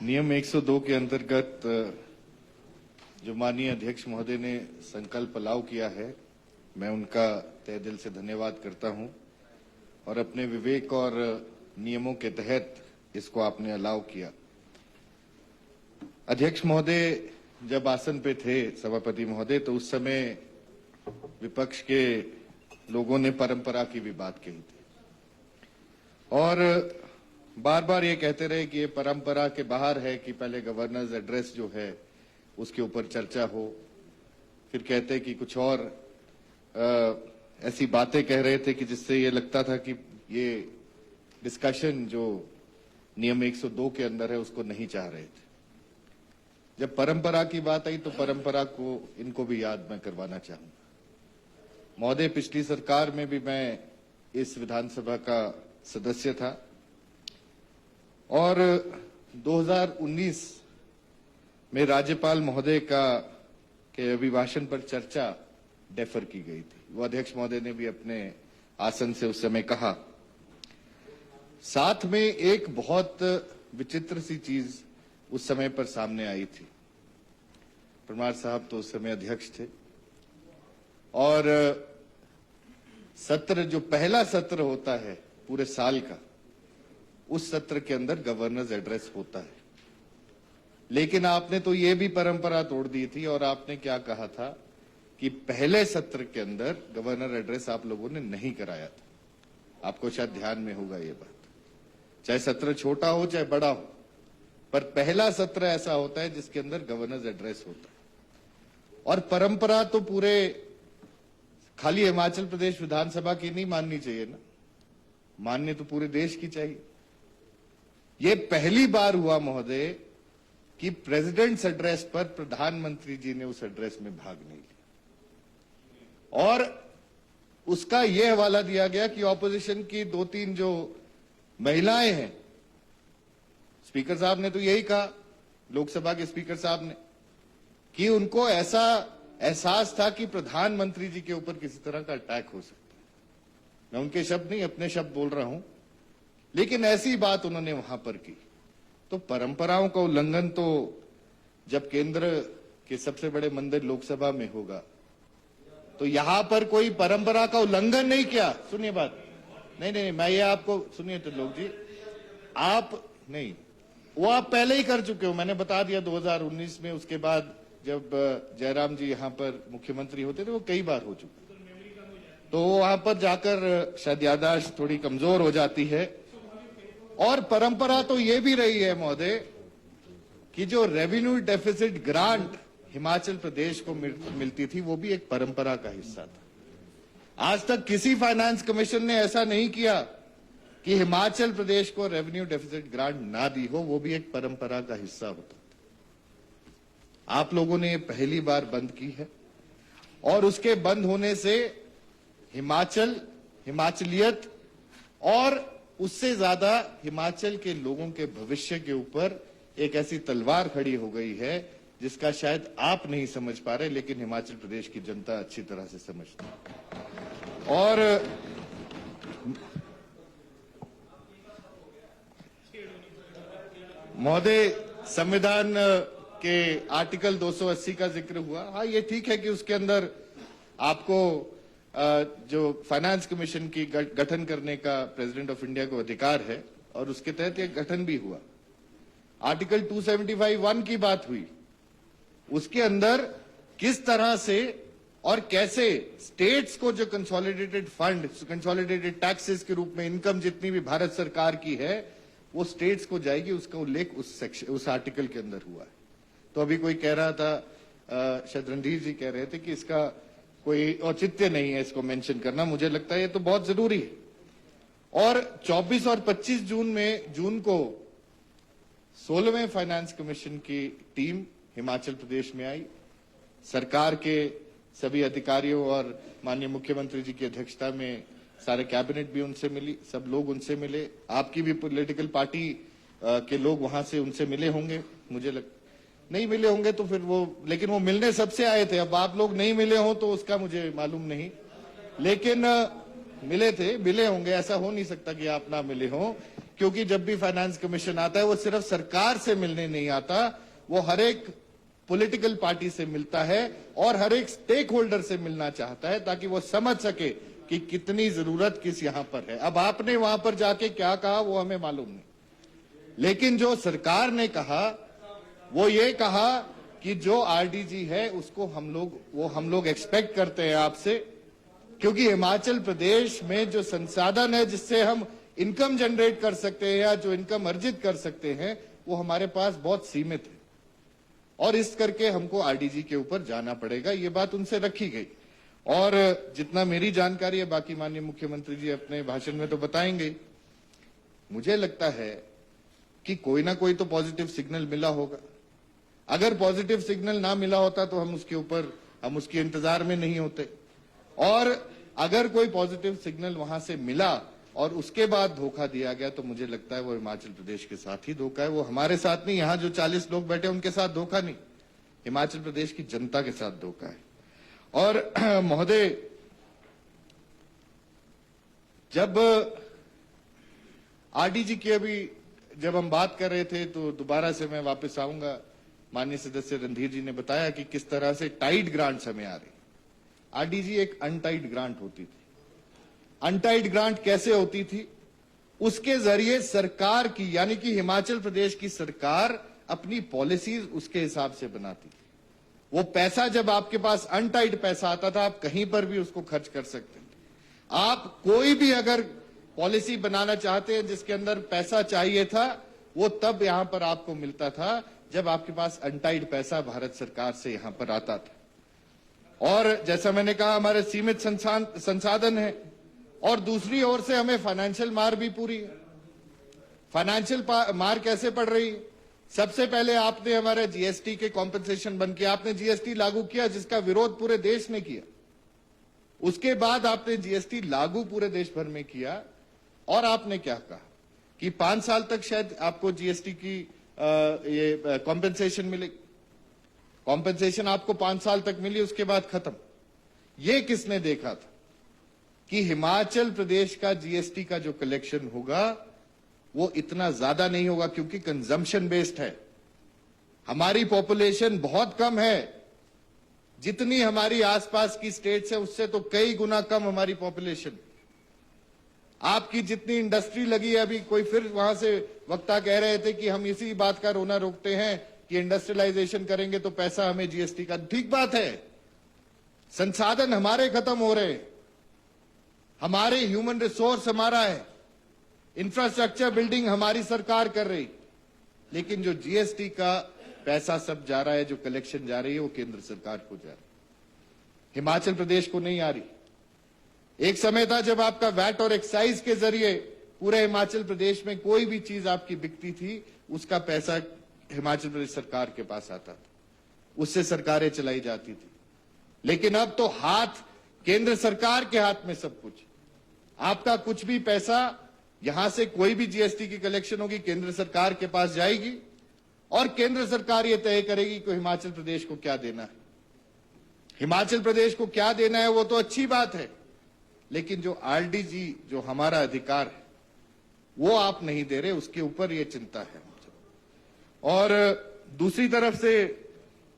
नियम 102 के अंतर्गत जो माननीय अध्यक्ष महोदय ने संकल्प अलाव किया है, मैं उनका तहे दिल से धन्यवाद करता हूं और अपने विवेक और नियमों के तहत इसको आपने अलाव किया। अध्यक्ष महोदय जब आसन पे थे, सभापति महोदय, तो उस समय विपक्ष के लोगों ने परंपरा की भी बात कही थी और बार बार ये कहते रहे कि ये परंपरा के बाहर है कि पहले गवर्नर्स एड्रेस जो है उसके ऊपर चर्चा हो। फिर कहते कि कुछ और ऐसी बातें कह रहे थे कि जिससे ये लगता था कि ये डिस्कशन जो नियम 102 के अंदर है उसको नहीं चाह रहे थे। जब परंपरा की बात आई तो परंपरा को इनको भी याद मैं करवाना चाहूंगा। महोदय, पिछली सरकार में भी मैं इस विधानसभा का सदस्य था और 2019 में राज्यपाल महोदय के अभिभाषण पर चर्चा डेफर की गई थी। वो अध्यक्ष महोदय ने भी अपने आसन से उस समय कहा। साथ में एक बहुत विचित्र सी चीज उस समय पर सामने आई थी। परमार साहब तो उस समय अध्यक्ष थे और सत्र, जो पहला सत्र होता है पूरे साल का, उस सत्र के अंदर गवर्नर्स एड्रेस होता है। लेकिन आपने तो ये भी परंपरा तोड़ दी थी और आपने क्या कहा था कि पहले सत्र के अंदर गवर्नर एड्रेस आप लोगों ने नहीं कराया था। आपको शायद ध्यान में होगा ये बात। चाहे सत्र छोटा हो चाहे बड़ा हो, पर पहला सत्र ऐसा होता है जिसके अंदर गवर्नर्स एड्रेस होता है। और परंपरा तो पूरे खाली हिमाचल प्रदेश विधानसभा की नहीं माननी चाहिए ना, मानने तो पूरे देश की चाहिए। ये पहली बार हुआ महोदय कि प्रेसिडेंट्स एड्रेस पर प्रधानमंत्री जी ने उस एड्रेस में भाग नहीं लिया और उसका यह हवाला दिया गया कि ऑपोजिशन की 2-3 जो महिलाएं हैं, स्पीकर साहब ने तो यही कहा, लोकसभा के स्पीकर साहब ने, कि उनको ऐसा एहसास था कि प्रधानमंत्री जी के ऊपर किसी तरह का अटैक हो सकता है। मैं उनके शब्द नहीं, अपने शब्द बोल रहा हूं, लेकिन ऐसी बात उन्होंने वहां पर की। तो परंपराओं का उल्लंघन तो जब केंद्र के सबसे बड़े मंदिर लोकसभा में होगा, तो यहां पर कोई परंपरा का उल्लंघन नहीं किया। सुनिए बात, नहीं, मैं ये आपको, सुनिए तो लोग जी, आप नहीं, वो आप पहले ही कर चुके हो, मैंने बता दिया 2019 में। उसके बाद जब जयराम जी यहां पर मुख्यमंत्री होते थे, वो कई बार हो चुके, तो वहां पर जाकर शायद याददाश्त थोड़ी कमजोर हो जाती है। और परंपरा तो ये भी रही है महोदय कि जो revenue deficit grant Himachal Pradesh को मिलती थी, वो भी एक परंपरा का हिस्सा था। आज तक किसी फाइनेंस कमीशन ने ऐसा नहीं किया कि हिमाचल प्रदेश को रेवेन्यू डेफिसिट ग्रांट ना दी हो, वो भी एक परंपरा का हिस्सा होता था। आप लोगों ने पहली बार बंद की है और उसके बंद होने से हिमाचलियत और उससे ज्यादा हिमाचल के लोगों के भविष्य के ऊपर एक ऐसी तलवार खड़ी हो गई है जिसका शायद आप नहीं समझ पा रहे, लेकिन हिमाचल प्रदेश की जनता अच्छी तरह से समझती है। और महोदय, संविधान के आर्टिकल 280 का जिक्र हुआ। हाँ, ये ठीक है कि उसके अंदर आपको जो फाइनेंस कमीशन की गठन करने का प्रेसिडेंट ऑफ इंडिया को अधिकार है और उसके तहत ये गठन भी हुआ। आर्टिकल 275(1) की बात हुई, उसके अंदर किस तरह से और कैसे स्टेट्स को जो कंसोलिडेटेड फंड, कंसोलिडेटेड टैक्सेस के रूप में इनकम जितनी भी भारत सरकार की है वो स्टेट्स को जाएगी, उसका उल्लेख उस आर्टिकल के अंदर हुआ है। तो अभी कोई कह रहा था, शायद रणधीर जी कह रहे थे कि इसका कोई औचित्य नहीं है इसको मेंशन करना। मुझे लगता है ये तो बहुत जरूरी है। और 24 और 25 जून को 16वें फाइनेंस कमीशन की टीम हिमाचल प्रदेश में आई। सरकार के सभी अधिकारियों और माननीय मुख्यमंत्री जी की अध्यक्षता में सारे कैबिनेट भी उनसे मिली, सब लोग उनसे मिले। आपकी भी पॉलिटिकल पार्टी के लोग वहां से उनसे मिले होंगे, मुझे नहीं मिले होंगे तो फिर वो, लेकिन वो मिलने सबसे आए थे। अब आप लोग नहीं मिले हो तो उसका मुझे मालूम नहीं, लेकिन मिले थे, मिले होंगे, ऐसा हो नहीं सकता कि आप ना मिले हो, क्योंकि जब भी फाइनेंस कमीशन आता है वो सिर्फ सरकार से मिलने नहीं आता, वो हर एक पॉलिटिकल पार्टी से मिलता है और हर एक स्टेक होल्डर से मिलना चाहता है, ताकि वो समझ सके कि कितनी जरूरत किस यहां पर है। अब आपने वहां पर जाके क्या कहा वो हमें मालूम नहीं, लेकिन जो सरकार ने कहा वो ये कहा कि जो आरडीजी है उसको हम लोग एक्सपेक्ट करते हैं आपसे, क्योंकि हिमाचल प्रदेश में जो संसाधन है जिससे हम इनकम जनरेट कर सकते हैं या जो इनकम अर्जित कर सकते हैं वो हमारे पास बहुत सीमित है, और इस करके हमको आरडीजी के ऊपर जाना पड़ेगा। ये बात उनसे रखी गई, और जितना मेरी जानकारी है, बाकी माननीय मुख्यमंत्री जी अपने भाषण में तो बताएंगे, मुझे लगता है कि कोई ना कोई तो पॉजिटिव सिग्नल मिला होगा। अगर पॉजिटिव सिग्नल ना मिला होता तो हम उसके इंतजार में नहीं होते, और अगर कोई पॉजिटिव सिग्नल वहां से मिला और उसके बाद धोखा दिया गया तो मुझे लगता है वो हिमाचल प्रदेश के साथ ही धोखा है, वो हमारे साथ नहीं, यहां जो 40 लोग बैठे उनके साथ धोखा नहीं, हिमाचल प्रदेश की जनता के साथ धोखा है। और महोदय, जब आरडीजी की अभी जब हम बात कर रहे थे तो दोबारा से मैं वापस आऊंगा, माननीय सदस्य रणधीर जी ने बताया कि किस तरह से टाइड ग्रांट्स हमें आ रही। आरडीजी एक अनटाइड ग्रांट होती थी। अनटाइड ग्रांट कैसे होती थी? उसके जरिए सरकार की, यानी कि हिमाचल प्रदेश की सरकार अपनी पॉलिसीज उसके हिसाब से बनाती थी। वो पैसा जब आपके पास अनटाइड पैसा आता था, आप कहीं पर भी उसको खर्च कर सकते थे। आप कोई भी अगर पॉलिसी बनाना चाहते हैं जिसके अंदर पैसा चाहिए था, वो तब यहां पर आपको मिलता था जब आपके पास अनटाइड पैसा भारत सरकार से यहां पर आता था। और जैसा मैंने कहा, हमारे सीमित संसाधन है, और दूसरी ओर से हमें फाइनेंशियल मार भी पूरी है। फाइनेंशियल मार कैसे पड़ रही है? सबसे पहले आपने हमारे जीएसटी के कॉम्पेंसेशन बंद किया, आपने जीएसटी लागू किया जिसका विरोध पूरे देश ने किया। उसके बाद आपने जीएसटी लागू पूरे देश भर में किया, और आपने क्या कहा कि 5 साल तक शायद आपको जीएसटी की ये कॉम्पेंसेशन मिलेगी। कॉम्पेंसेशन आपको 5 साल तक मिली, उसके बाद खत्म। ये किसने देखा था कि हिमाचल प्रदेश का जीएसटी का जो कलेक्शन होगा वो इतना ज्यादा नहीं होगा, क्योंकि कंजम्पशन बेस्ड है। हमारी पॉपुलेशन बहुत कम है, जितनी हमारी आसपास की स्टेट्स है उससे तो कई गुना कम हमारी पॉपुलेशन। आपकी जितनी इंडस्ट्री लगी है, अभी कोई फिर वहां से वक्ता कह रहे थे कि हम इसी बात का रोना रोकते हैं कि इंडस्ट्रियलाइजेशन करेंगे तो पैसा हमें जीएसटी का। ठीक बात है, संसाधन हमारे खत्म हो रहे हैं, हमारे ह्यूमन रिसोर्स हमारा है, इंफ्रास्ट्रक्चर बिल्डिंग हमारी सरकार कर रही, लेकिन जो जीएसटी का पैसा सब जा रहा है, जो कलेक्शन जा रही है, वो केंद्र सरकार को जा रही है, हिमाचल प्रदेश को नहीं आ रही। एक समय था जब आपका वैट और एक्साइज के जरिए पूरे हिमाचल प्रदेश में कोई भी चीज आपकी बिकती थी, उसका पैसा हिमाचल प्रदेश सरकार के पास आता था, उससे सरकारें चलाई जाती थी। लेकिन अब तो हाथ केंद्र सरकार के हाथ में सब कुछ। आपका कुछ भी पैसा, यहां से कोई भी जीएसटी की कलेक्शन होगी, केंद्र सरकार के पास जाएगी, और केंद्र सरकार यह तय करेगी कि हिमाचल प्रदेश को क्या देना है। हिमाचल प्रदेश को क्या देना है वो तो अच्छी बात है, लेकिन जो आरडीजी, जो हमारा अधिकार है, वो आप नहीं दे रहे, उसके ऊपर ये चिंता है। और दूसरी तरफ से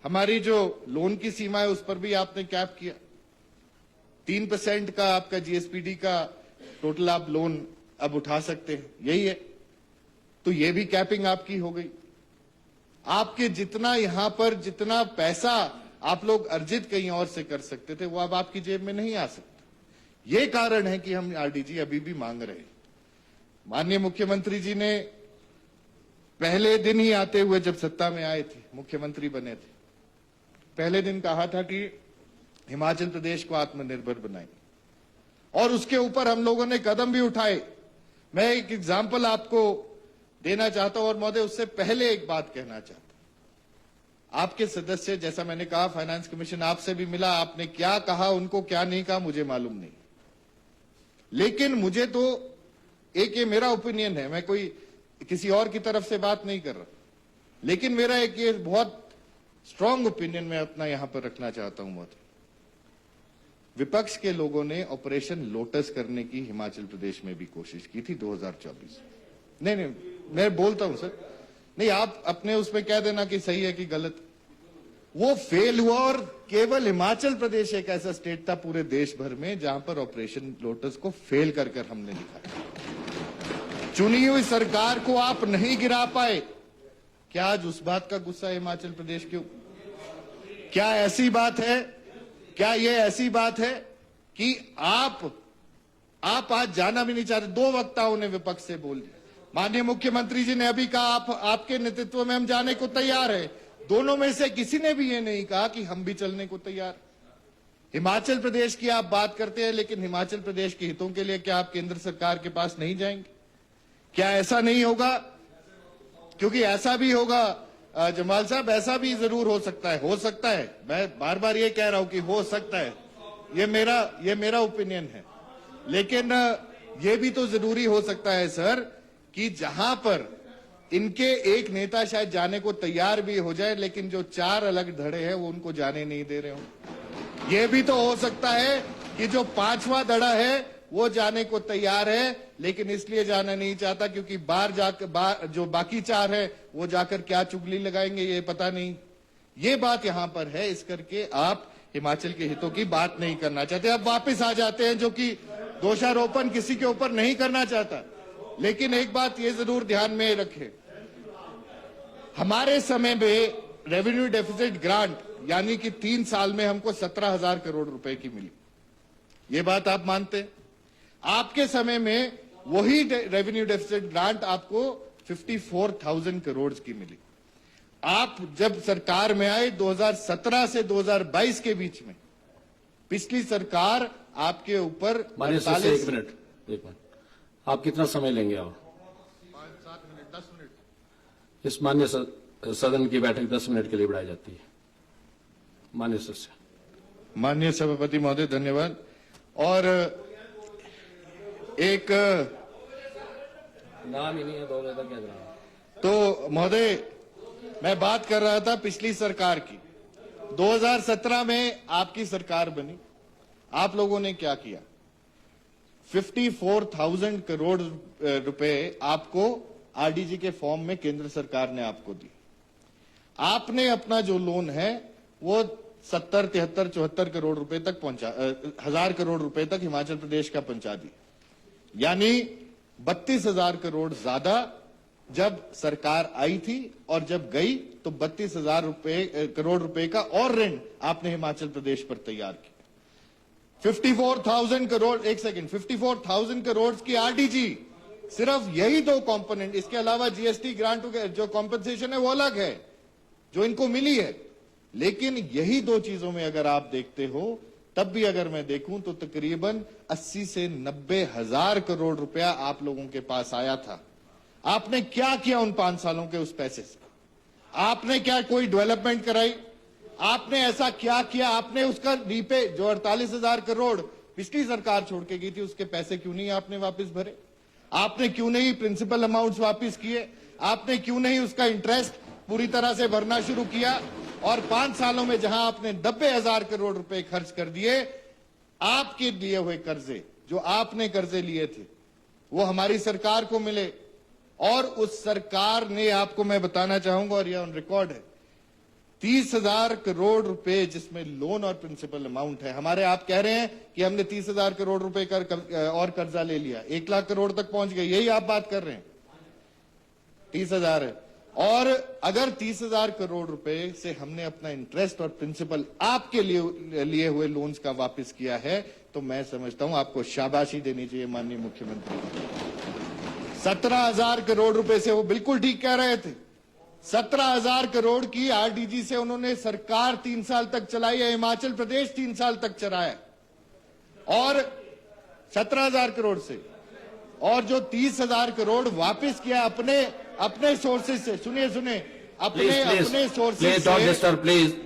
हमारी जो लोन की सीमा है उस पर भी आपने कैप किया। 3% का आपका जीएसपीडी का टोटल आप लोन अब उठा सकते हैं, यही है। तो ये भी कैपिंग आपकी हो गई। आपके जितना यहां पर जितना पैसा आप लोग अर्जित कहीं और से कर सकते थे, वो अब आपकी जेब में नहीं आ सकता। ये कारण है कि हम आरडीजी अभी भी मांग रहे हैं। माननीय मुख्यमंत्री जी ने पहले दिन ही आते हुए, जब सत्ता में आए थे, मुख्यमंत्री बने थे, पहले दिन कहा था कि हिमाचल प्रदेश को आत्मनिर्भर बनाएंगे, और उसके ऊपर हम लोगों ने कदम भी उठाए। मैं एक एग्जाम्पल आपको देना चाहता हूं, और महोदय उससे पहले एक बात कहना चाहता हूं। आपके सदस्य, जैसा मैंने कहा, फाइनेंस कमीशन आपसे भी मिला, आपने क्या कहा उनको, क्या नहीं कहा, मुझे मालूम नहीं, लेकिन मुझे तो एक, ये मेरा ओपिनियन है, मैं कोई किसी और की तरफ से बात नहीं कर रहा, लेकिन मेरा एक ये बहुत स्ट्रांग ओपिनियन मैं अपना यहां पर रखना चाहता हूं महोदय। विपक्ष के लोगों ने ऑपरेशन लोटस करने की हिमाचल प्रदेश में भी कोशिश की थी 2024। नहीं नहीं, मैं बोलता हूं सर। नहीं, आप अपने उसमें कह देना कि सही है कि गलत। वो फेल हुआ और केवल हिमाचल प्रदेश एक ऐसा स्टेट था पूरे देश भर में जहां पर ऑपरेशन लोटस को फेल कर कर हमने दिखाया। चुनी हुई सरकार को आप नहीं गिरा पाए। क्या आज उस बात का गुस्सा है हिमाचल प्रदेश क्यों? क्या ऐसी बात है, क्या ये ऐसी बात है कि आप आज जाना भी नहीं चाहते? दो वक्ताओं ने विपक्ष से बोल दिया। माननीय मुख्यमंत्री जी ने अभी कहा आपके नेतृत्व में हम जाने को तैयार है। दोनों में से किसी ने भी ये नहीं कहा कि हम भी चलने को तैयार। हिमाचल प्रदेश की आप बात करते हैं, लेकिन हिमाचल प्रदेश के हितों के लिए क्या आप केंद्र सरकार के पास नहीं जाएंगे? क्या ऐसा नहीं होगा? क्योंकि ऐसा भी होगा जमाल साहब, ऐसा भी जरूर हो सकता है। मैं बार बार ये कह रहा हूं कि हो सकता है, ये मेरा ओपिनियन है। लेकिन ये भी तो जरूरी हो सकता है सर कि जहां पर इनके एक नेता शायद जाने को तैयार भी हो जाए, लेकिन जो चार अलग धड़े हैं वो उनको जाने नहीं दे रहे हो। ये भी तो हो सकता है कि जो पांचवा धड़ा है वो जाने को तैयार है, लेकिन इसलिए जाना नहीं चाहता क्योंकि जो बाकी चार है वो जाकर क्या चुगली लगाएंगे ये पता नहीं। ये बात यहां पर है, इस करके आप हिमाचल के हितों की बात नहीं करना चाहते। अब वापस आ जाते हैं, जो कि दोषारोपण किसी के ऊपर नहीं करना चाहता। लेकिन एक बात ये जरूर ध्यान में रखें, हमारे समय में रेवेन्यू डेफिसिट ग्रांट यानी कि 3 साल में हमको 17,000 करोड़ रुपए की मिली। ये बात आप मानते हैं? आपके समय में वही रेवेन्यू डेफिसिट ग्रांट आपको 54,000 करोड़ की मिली। आप जब सरकार में आए 2017 से 2022 के बीच में पिछली सरकार आपके ऊपर 48 एक मिनट आप कितना समय लेंगे? और 5-7 मिनट 10 मिनट इस मान्य सदन की बैठक 10 मिनट के लिए बढ़ाई जाती है। मान्य सदस्य। माननीय सभापति महोदय धन्यवाद। और एक नाम ही नहीं है क्या तो महोदय मैं बात कर रहा था पिछली सरकार की। 2017 में आपकी सरकार बनी, आप लोगों ने क्या किया? 54,000 करोड़ रुपए आपको आरडीजी के फॉर्म में केंद्र सरकार ने आपको दी। आपने अपना जो लोन है वो 70, 73, 74 करोड़ रुपए तक पहुंचा, 1000 करोड़ रुपए तक हिमाचल प्रदेश का पहुंचा दी। यानी 32,000 करोड़ ज्यादा जब सरकार आई थी और जब गई तो 32,000 करोड़ रुपए का और ऋण आपने हिमाचल प्रदेश पर तैयार किया। 54,000 करोड़ 54,000 करोड़ की आरडीजी, सिर्फ यही दो कंपोनेंट। इसके अलावा जीएसटी ग्रांट जो कॉम्पेंसेशन है वो अलग है जो इनको मिली है। लेकिन यही दो चीजों में अगर आप देखते हो, तब भी अगर मैं देखूं तो तकरीबन 80 से 90 हजार करोड़ रुपया आप लोगों के पास आया था। आपने क्या किया उन 5 सालों के उस पैसे से? आपने क्या कोई डेवलपमेंट कराई? आपने ऐसा क्या किया? आपने उसका रीपे जो 48,000 करोड़ पिछली सरकार छोड़ के गई थी उसके पैसे क्यों नहीं आपने वापस भरे? आपने क्यों नहीं प्रिंसिपल अमाउंट्स वापस किए? आपने क्यों नहीं उसका इंटरेस्ट पूरी तरह से भरना शुरू किया? और 5 सालों में जहां आपने 90,000 करोड़ रुपए खर्च कर दिए, आपके लिए हुए कर्जे जो आपने कर्जे लिए थे वो हमारी सरकार को मिले। और उस सरकार ने, आपको मैं बताना चाहूंगा और यह ऑन रिकॉर्ड है, 30,000 करोड़ रुपए जिसमें लोन और प्रिंसिपल अमाउंट है। हमारे आप कह रहे हैं कि हमने 30,000 करोड़ रुपए और कर्जा ले लिया, 1 लाख करोड़ तक पहुंच गए, यही आप बात कर रहे हैं? 30,000 है। और अगर 30,000 करोड़ रुपए से हमने अपना इंटरेस्ट और प्रिंसिपल आपके लिए हुए लोन्स का वापस किया है, तो मैं समझता हूं आपको शाबाशी देनी चाहिए माननीय मुख्यमंत्री। 17,000 करोड़ रुपए से, वो बिल्कुल ठीक कह रहे थे, 17,000 करोड़ की आरडीजी से उन्होंने सरकार 3 साल तक चलाई है, हिमाचल प्रदेश 3 साल तक चलाया। और 17,000 करोड़ से, और जो 30,000 करोड़ वापस किया अपने सोर्सेज से, सुनिए अपने सोर्सेज से, प्लीज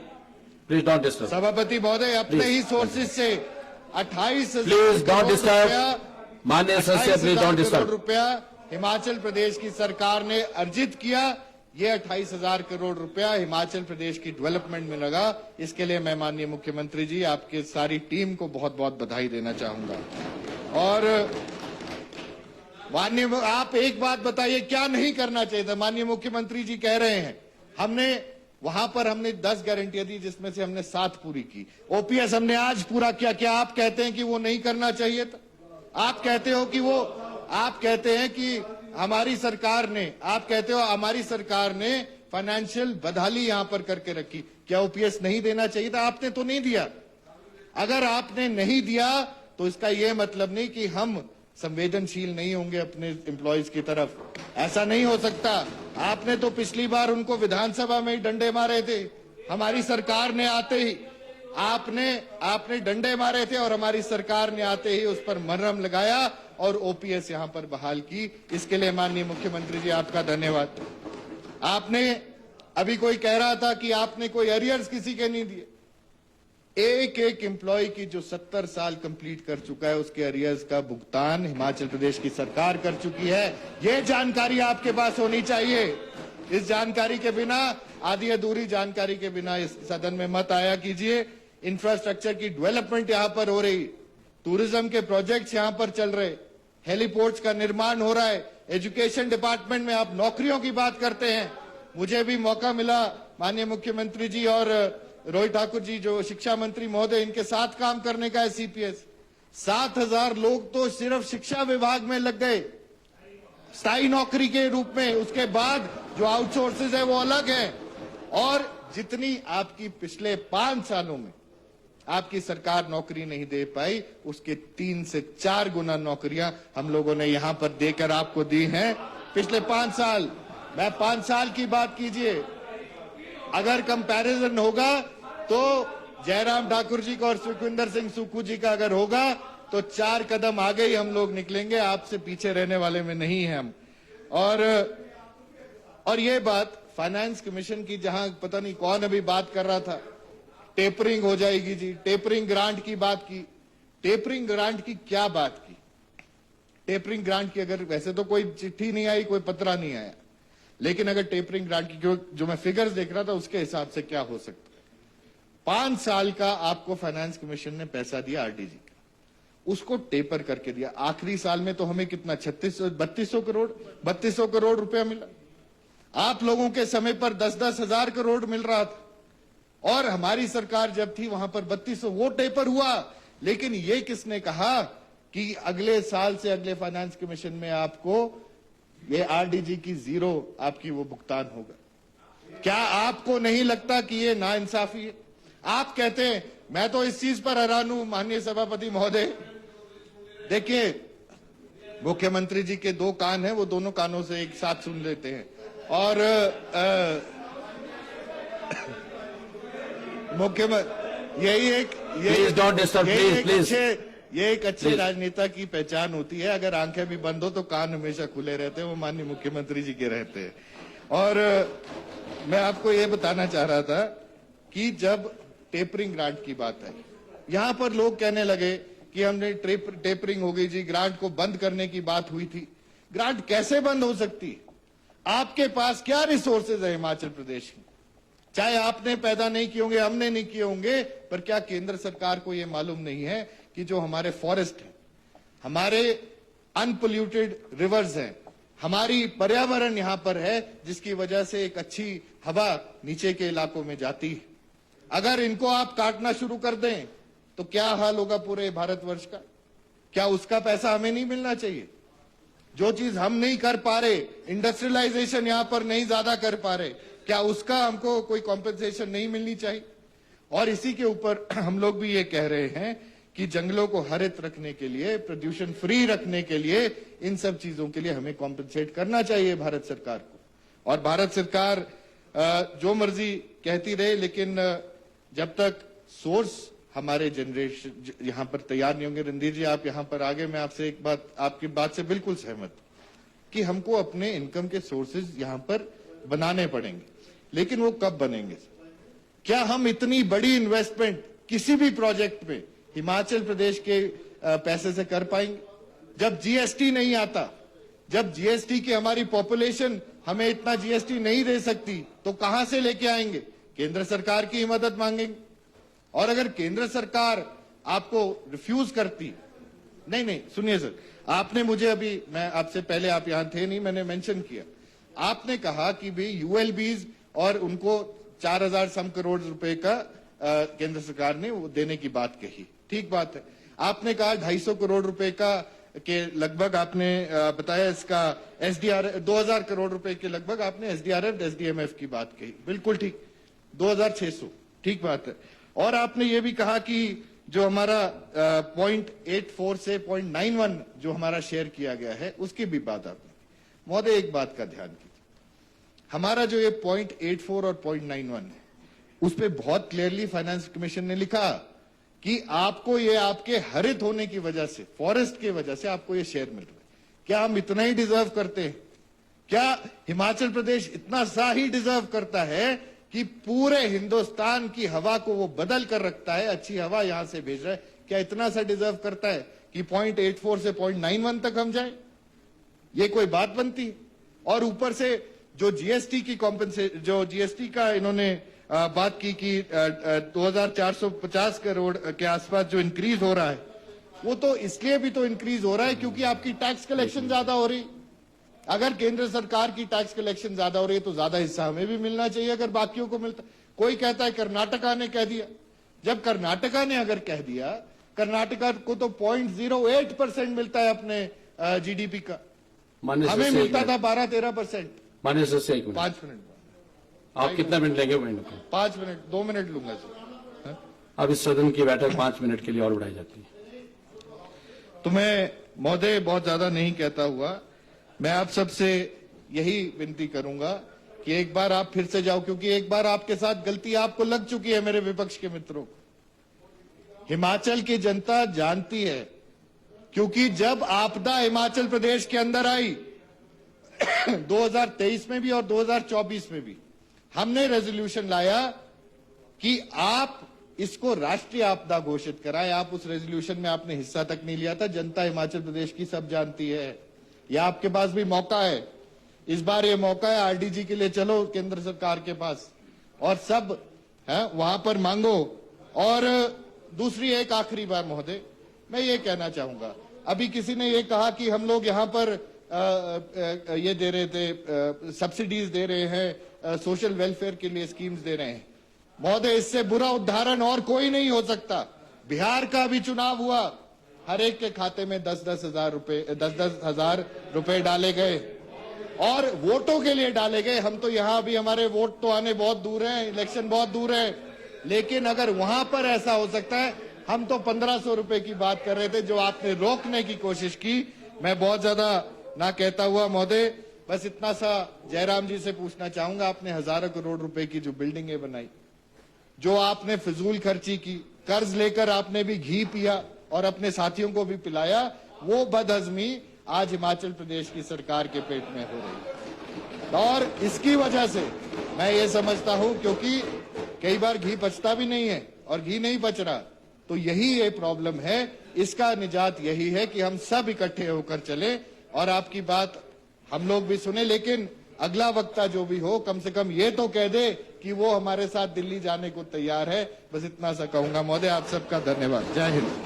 डोंट डिस्टर्ब सभापति महोदय, अपने ही सोर्सेज से 28,000 करोड़ रुपया हिमाचल प्रदेश की सरकार ने अर्जित किया। ये 28,000 करोड़ रुपया हिमाचल प्रदेश की डेवलपमेंट में लगा। इसके लिए मैं माननीय मुख्यमंत्री जी आपके सारी टीम को बहुत बहुत बधाई देना चाहूंगा। और माननीय आप एक बात बताइए, क्या नहीं करना चाहिए था? माननीय मुख्यमंत्री जी कह रहे हैं हमने वहां पर हमने 10 गारंटियां दी जिसमें से हमने 7 पूरी की। ओपीएस हमने आज पूरा किया। क्या आप कहते हैं कि वो नहीं करना चाहिए था? आप कहते हो कि वो, आप कहते हैं कि हमारी सरकार ने, आप कहते हो हमारी सरकार ने फाइनेंशियल बदहाली यहां पर करके रखी। क्या ओपीएस नहीं देना चाहिए था? आपने तो नहीं दिया। अगर आपने नहीं दिया तो इसका यह मतलब नहीं कि हम संवेदनशील नहीं होंगे अपने एम्प्लॉयज की तरफ। ऐसा नहीं हो सकता। आपने तो पिछली बार उनको विधानसभा में ही डंडे मारे थे। हमारी सरकार ने आते ही आपने डंडे मारे थे और हमारी सरकार ने आते ही उस पर मरहम लगाया और ओपीएस यहां पर बहाल की। इसके लिए माननीय मुख्यमंत्री जी आपका धन्यवाद। आपने अभी कोई कह रहा था कि आपने कोई अरियर्स किसी के नहीं दिए। एक एक एम्प्लॉय की जो 70 साल कंप्लीट कर चुका है उसके अरियर्स का भुगतान हिमाचल प्रदेश की सरकार कर चुकी है। यह जानकारी आपके पास होनी चाहिए। इस जानकारी के बिना, आधी अधूरी जानकारी के बिना इस सदन में मत आया कीजिए। इंफ्रास्ट्रक्चर की डेवलपमेंट यहां पर हो रही, टूरिज्म के प्रोजेक्ट्स यहां पर चल रहे, हेलीपोर्ट्स का निर्माण हो रहा है, एजुकेशन डिपार्टमेंट में आप नौकरियों की बात करते हैं। मुझे भी मौका मिला माननीय मुख्यमंत्री जी और रोहित ठाकुर जी जो शिक्षा मंत्री महोदय, इनके साथ काम करने का है। सीपीएस 7,000 लोग तो सिर्फ शिक्षा विभाग में लग गए स्थायी नौकरी के रूप में। उसके बाद जो आउटसोर्सेज है वो अलग है। और जितनी आपकी पिछले 5 सालों में आपकी सरकार नौकरी नहीं दे पाई, उसके 3 से 4 गुना नौकरियां हम लोगों ने यहां पर देकर आपको दी हैं पिछले 5 साल। मैं 5 साल की बात कीजिए, अगर कंपैरिजन होगा तो जयराम ठाकुर जी का और सुखविंदर सिंह सुक्खू जी का अगर होगा तो 4 कदम आगे ही हम लोग निकलेंगे, आपसे पीछे रहने वाले में नहीं है हम। और ये बात फाइनेंस कमीशन की, जहां पता नहीं कौन अभी बात कर रहा था, टेपरिंग हो जाएगी जी, टेपरिंग ग्रांट की बात की। टेपरिंग ग्रांट की क्या बात की? टेपरिंग ग्रांट की अगर, वैसे तो कोई चिट्ठी नहीं आई, कोई पत्रा नहीं आया, लेकिन अगर टेपरिंग ग्रांट की जो मैं फिगर्स देख रहा था उसके हिसाब से क्या हो सकता है। 5 साल का आपको फाइनेंस कमीशन ने पैसा दिया आरडीजी का, उसको टेपर करके दिया। आखिरी साल में तो हमें कितना 3200 करोड़ रुपया मिला। आप लोगों के समय पर 10-10 हजार करोड़ मिल रहा था और हमारी सरकार जब थी वहां पर 3200, वो टेपर हुआ। लेकिन ये किसने कहा कि अगले साल से अगले फाइनेंस कमीशन में आपको ये आरडीजी की 0 आपकी वो भुगतान होगा? क्या आपको नहीं लगता कि ये नाइंसाफी है? आप कहते हैं, मैं तो इस चीज पर हैरान हूं माननीय सभापति महोदय। देखिए, मुख्यमंत्री जी के 2 कान हैं, वो दोनों कानों से एक साथ सुन लेते हैं। और मुख्यमंत्री यही एक अच्छे राजनेता की पहचान होती है। अगर आंखें भी बंद हो तो कान हमेशा खुले रहते हैं, वो माननीय मुख्यमंत्री जी के रहते हैं। और मैं आपको ये बताना चाह रहा था कि जब टेपरिंग ग्रांट की बात है, यहां पर लोग कहने लगे कि हमने टेपरिंग हो गई जी, ग्रांट को बंद करने की बात हुई थी। ग्रांट कैसे बंद हो सकती है? आपके पास क्या रिसोर्सेज है हिमाचल प्रदेश में? चाहे आपने पैदा नहीं किए होंगे, हमने नहीं किए होंगे, पर क्या केंद्र सरकार को यह मालूम नहीं है कि जो हमारे फॉरेस्ट हैं, हमारे अनपोल्यूटेड रिवर्स हैं, हमारी पर्यावरण यहां पर है जिसकी वजह से एक अच्छी हवा नीचे के इलाकों में जाती है। अगर इनको आप काटना शुरू कर दें तो क्या हाल होगा पूरे भारतवर्ष का? क्या उसका पैसा हमें नहीं मिलना चाहिए? जो चीज हम नहीं कर पा रहे, इंडस्ट्रियलाइजेशन यहां पर नहीं ज्यादा कर पा रहे, क्या उसका हमको कोई कॉम्पेंसेशन नहीं मिलनी चाहिए? और इसी के ऊपर हम लोग भी ये कह रहे हैं कि जंगलों को हरित रखने के लिए, प्रदूषण फ्री रखने के लिए, इन सब चीजों के लिए हमें कॉम्पेंसेट करना चाहिए भारत सरकार को। और भारत सरकार जो मर्जी कहती रहे, लेकिन जब तक सोर्स हमारे जनरेशन यहां पर तैयार नहीं होंगे। रणधीर जी, आप यहां पर आगे, मैं आपसे एक बात, आपकी बात से बिल्कुल सहमत कि हमको अपने इनकम के सोर्सेज यहां पर बनाने पड़ेंगे, लेकिन वो कब बनेंगे? क्या हम इतनी बड़ी इन्वेस्टमेंट किसी भी प्रोजेक्ट में हिमाचल प्रदेश के पैसे से कर पाएंगे? जब जीएसटी नहीं आता, जब जीएसटी की हमारी पॉपुलेशन हमें इतना जीएसटी नहीं दे सकती, तो कहां से लेके आएंगे? केंद्र सरकार की मदद मांगेंगे। और अगर केंद्र सरकार आपको रिफ्यूज करती नहीं नहीं, सुनिए सर, आपने मुझे अभी, मैं आपसे पहले, आप यहां थे नहीं, मैंने मेंशन किया, आपने कहा कि भाई यूएलबीज और उनको 4000 सम करोड़ रुपए का केंद्र सरकार ने वो देने की बात कही, ठीक बात है। आपने कहा 250 करोड़ रुपए का के लगभग आपने बताया, इसका एसडीआर 2000 करोड़ रुपए के लगभग आपने एसडीआरएफ एसडीएमएफ की बात कही, बिल्कुल ठीक, 2600, ठीक बात है। और आपने ये भी कहा कि जो हमारा 0.84 से 0.91 जो हमारा शेयर किया गया है, उसकी भी बात आपने। महोदय, एक बात का ध्यान कीजिए, हमारा जो ये 0.84 और 0.91 है, उस पे बहुत क्लियरली फाइनेंस कमीशन ने लिखा कि आपको ये आपके हरित होने की वजह से, फॉरेस्ट की वजह से आपको ये शेयर मिल रहा है। क्या हम इतना ही डिजर्व करते हैं? क्या हिमाचल प्रदेश इतना सा ही डिजर्व करता है कि पूरे हिंदुस्तान की हवा को वो बदल कर रखता है, अच्छी हवा यहां से भेज रहा है? क्या इतना सा डिजर्व करता है कि 0.84 से 0.91 तक हम जाए? ये कोई बात बनती? और ऊपर से जो जीएसटी की जो जीएसटी का इन्होंने बात की कि 2450 करोड़ के आसपास जो इंक्रीज हो रहा है, वो तो इसलिए भी तो इंक्रीज हो रहा है क्योंकि आपकी टैक्स कलेक्शन ज्यादा हो रही। अगर केंद्र सरकार की टैक्स कलेक्शन ज्यादा हो रही है तो ज्यादा हिस्सा हमें भी मिलना चाहिए, अगर बाकियों को मिलता। कोई कहता है कर्नाटका ने कह दिया, जब कर्नाटका ने अगर कह दिया, कर्नाटका को तो 0.08% मिलता है अपने जीडीपी का, हमें मिलता था 12-13%। मान्य सदस्य, 1 मिनट, 5 मिनट, आप कितना मिनट लेंगे? मिनट 5 मिनट, 2 मिनट लूंगा सर। अब इस सदन की बैठक 5 मिनट के लिए और बढ़ाई जाती है। तो मैं महोदय बहुत ज्यादा नहीं कहता हुआ, मैं आप सबसे यही विनती करूंगा कि एक बार आप फिर से जाओ, क्योंकि एक बार आपके साथ गलती आपको लग चुकी है मेरे विपक्ष के मित्रों को। हिमाचल की जनता जानती है, क्योंकि जब आपदा हिमाचल प्रदेश के अंदर आई 2023 में भी और 2024 में भी, हमने रेजोल्यूशन लाया कि आप इसको राष्ट्रीय आपदा घोषित कराएं। आप उस रेजोल्यूशन में आपने हिस्सा तक नहीं लिया था। जनता हिमाचल प्रदेश की सब जानती है। यह आपके पास भी मौका है, इस बार ये मौका है, आरडीजी के लिए चलो केंद्र सरकार के पास और सब है वहां पर मांगो। और दूसरी एक आखिरी बार महोदय, मैं ये कहना चाहूंगा, अभी किसी ने ये कहा कि हम लोग यहाँ पर ये दे रहे थे, सब्सिडीज दे रहे हैं, सोशल वेलफेयर के लिए स्कीम्स दे रहे हैं। महोदय, इससे बुरा उदाहरण और कोई नहीं हो सकता। बिहार का भी चुनाव हुआ, हर एक के खाते में 10-10 हजार रुपए डाले गए और वोटों के लिए डाले गए। हम तो यहाँ भी, हमारे वोट तो आने बहुत दूर हैं, इलेक्शन बहुत दूर है, लेकिन अगर वहां पर ऐसा हो सकता है, हम तो 1500 रुपए की बात कर रहे थे जो आपने रोकने की कोशिश की। मैं बहुत ज्यादा ना कहता हुआ महोदय, बस इतना सा जयराम जी से पूछना चाहूंगा, आपने हजारों करोड़ रुपए की जो बिल्डिंगें बनाई, जो आपने फिजूल खर्ची की, कर्ज लेकर आपने भी घी पिया और अपने साथियों को भी पिलाया, वो बदहजमी आज हिमाचल प्रदेश की सरकार के पेट में हो रही है। और इसकी वजह से मैं ये समझता हूं, क्योंकि कई बार घी पचता भी नहीं है और घी नहीं पच रहा, तो यही ये प्रॉब्लम है। इसका निजात यही है कि हम सब इकट्ठे होकर चले और आपकी बात हम लोग भी सुने, लेकिन अगला वक्ता जो भी हो, कम से कम ये तो कह दे कि वो हमारे साथ दिल्ली जाने को तैयार है। बस इतना सा कहूंगा महोदय। आप सबका धन्यवाद। जय हिंद।